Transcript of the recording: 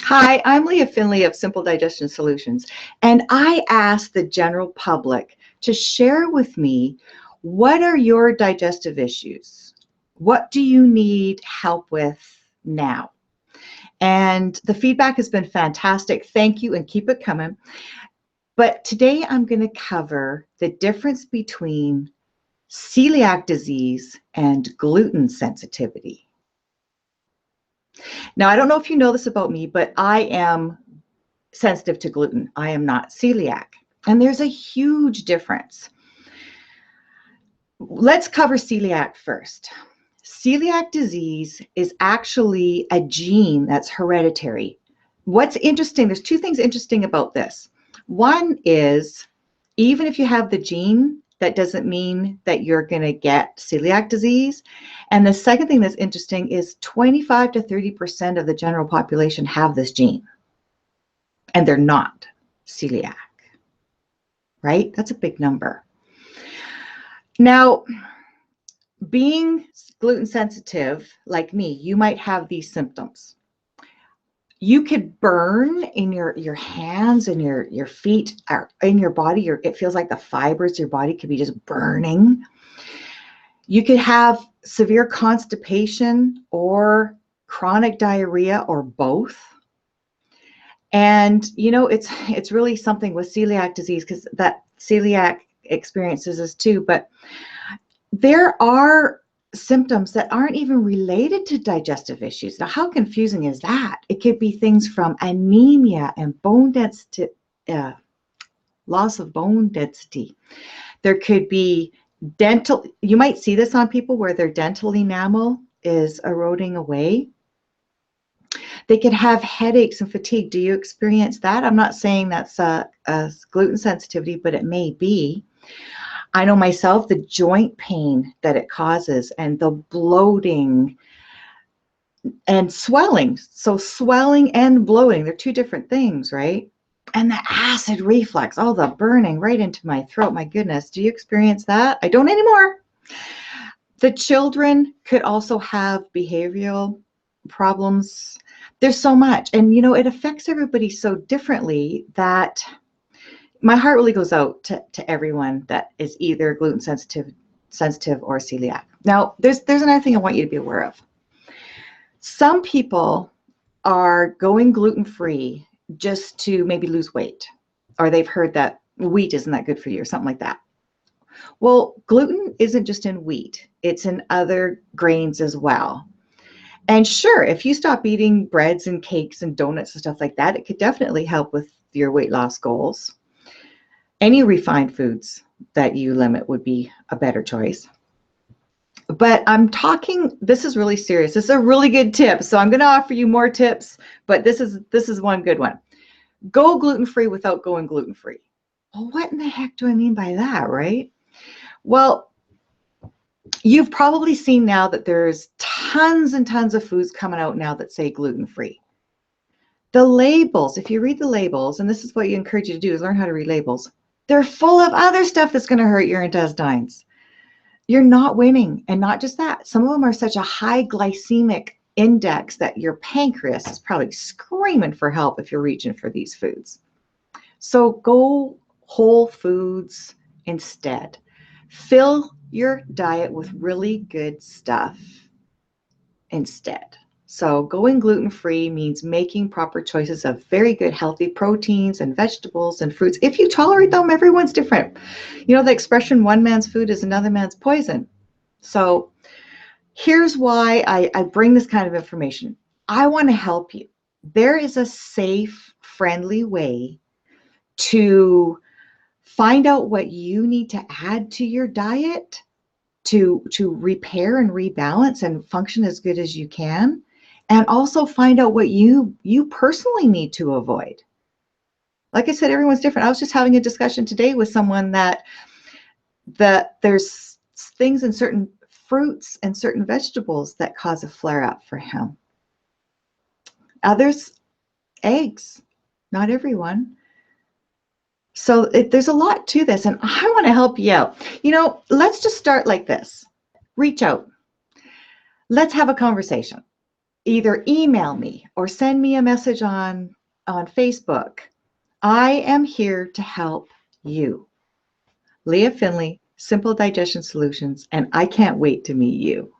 Hi, I'm Leah Finley of Simple Digestion Solutions, and I asked the general public to share with me, what are your digestive issues? What do you need help with now? And the feedback has been fantastic. Thank you, and keep it coming. But today I'm going to cover the difference between celiac disease and gluten sensitivity. Now, I don't know if you know this about me, but I am sensitive to gluten. I am not celiac. And there's a huge difference. Let's cover celiac first. Celiac disease is actually a gene that's hereditary. What's interesting, there's two things interesting about this. One is, even if you have the gene, that doesn't mean that you're going to get celiac disease. And the second thing that's interesting is 25 to 30% of the general population have this gene, and they're not celiac, right? That's a big number. Now, being gluten sensitive, like me, you might have these symptoms. You could burn in your hands and your feet, or in your body. It feels like the fibers of your body could be just burning. You could have severe constipation or chronic diarrhea, or both. And it's really something with celiac disease, because that celiac experiences this too. But there are symptoms that aren't even related to digestive issues. Now, how confusing is that? It could be things from anemia and bone density, loss of bone density. There could be dental, you might see this on people where their dental enamel is eroding away. They could have headaches and fatigue. Do you experience that? I'm not saying that's a gluten sensitivity, but it may be. I know myself, the joint pain that it causes, and the bloating and swelling. So swelling and bloating, they're two different things, right? And the acid reflux, oh, the burning right into my throat. My goodness, do you experience that? I don't anymore. The children could also have behavioral problems. There's so much, and it affects everybody so differently that my heart really goes out to everyone that is either gluten sensitive or celiac. Now, there's another thing I want you to be aware of. Some people are going gluten-free just to maybe lose weight, or they've heard that wheat isn't that good for you, or something like that. Well, gluten isn't just in wheat, it's in other grains as well. And sure, if you stop eating breads and cakes and donuts and stuff like that, it could definitely help with your weight loss goals. Any refined foods that you limit would be a better choice. But I'm talking, this is really serious. This is a really good tip. So I'm going to offer you more tips, but this is one good one. Go gluten-free without going gluten-free. Well, what in the heck do I mean by that, right? Well, you've probably seen now that there's tons and tons of foods coming out now that say gluten-free. The labels, if you read the labels, and this is what you encourage you to do, is learn how to read labels. They're full of other stuff that's going to hurt your intestines. You're not winning. And not just that, some of them are such a high glycemic index that your pancreas is probably screaming for help if you're reaching for these foods. So go whole foods instead. Fill your diet with really good stuff instead. So going gluten-free means making proper choices of very good healthy proteins and vegetables and fruits. If you tolerate them, everyone's different. You know the expression, one man's food is another man's poison. So here's why I bring this kind of information. I want to help you. There is a safe, friendly way to find out what you need to add to your diet to repair and rebalance and function as good as you can. And also find out what you personally need to avoid. Like I said, everyone's different. I was just having a discussion today with someone that there's things in certain fruits and certain vegetables that cause a flare-up for him. Others, eggs, not everyone. So there's a lot to this, and I want to help you out. Let's just start like this. Reach out. Let's have a conversation. either email me or send me a message on Facebook. I am here to help you. Leah Finley, Simple Digestion Solutions, and I can't wait to meet you.